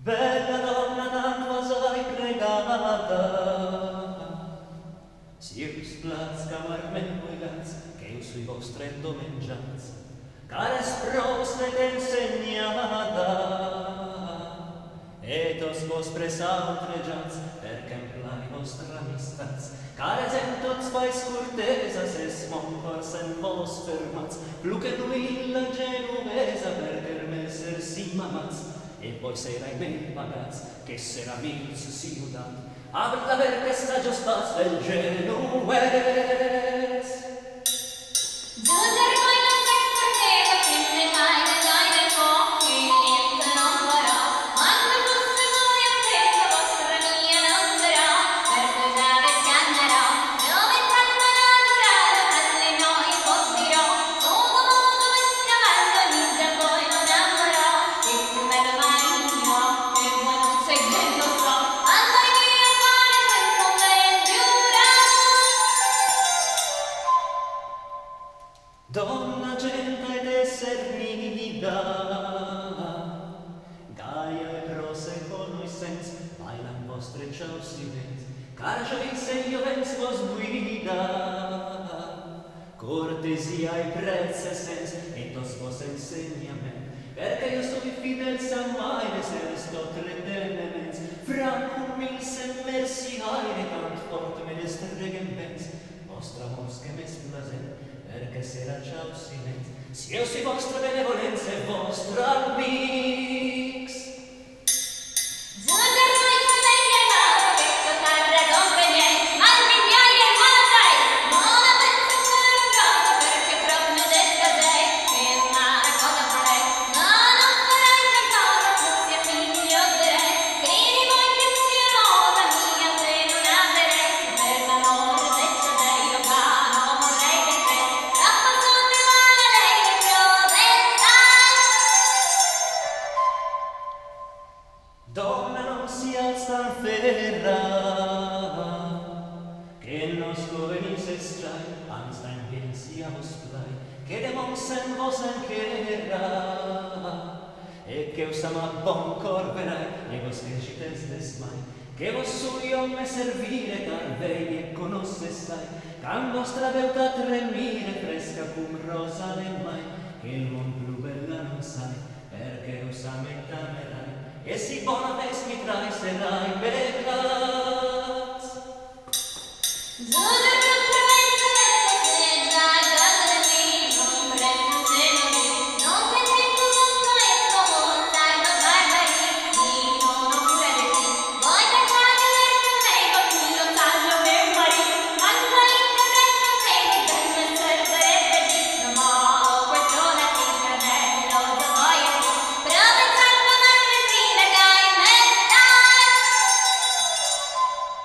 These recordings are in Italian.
Bella donna tanto assai pregata, si us plaz camarmen voigats, che io sui vostre domengianza, care sprostre t'insegnata, et os vostre saltregiats, perché emplai vostra amistats, care sentots fais curtesas, es moncors en vos fermats, pluque nuilla genovesa, perché messer si mamats, e poi serai ben pagats, che sera mils ciudat, habla ver que stagios pas del genues. Donna genta ed esser nida, gaia e prose con noi sens, bailan vostre ciao silens, carcia il segno vens vos guida, cortesia e prezze sens, et os vos ensegnament, perché io sui fidel mai ne sto tretenemens, francum mils en mersi aire, tant fort me destregem pens, vostra mors che mes blasen, perché sera ciao silens, si io si vostra benevolenza e vostra mix. Donna non si alza ferra, che nos covenisse strai, Einstein bien sia vos plai, che de monsen vos enquerra, e che usama bon corverai, e vos crescites desmai, che vos sui me servire, car vei e conosce stai, can vostra beuta tremire, fresca cum rosa le mai, che il mon più bella non sai, perché usame tamerai, e si bona ves mi trai serai pecats.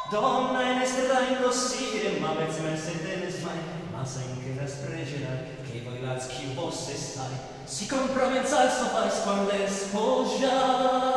Donna e ne stai incossire, ma vez merse te ne smai, ma sai in che raspregerai, che voi laz chi vosse stai, si comprovenzal so fais quando è sposgiai.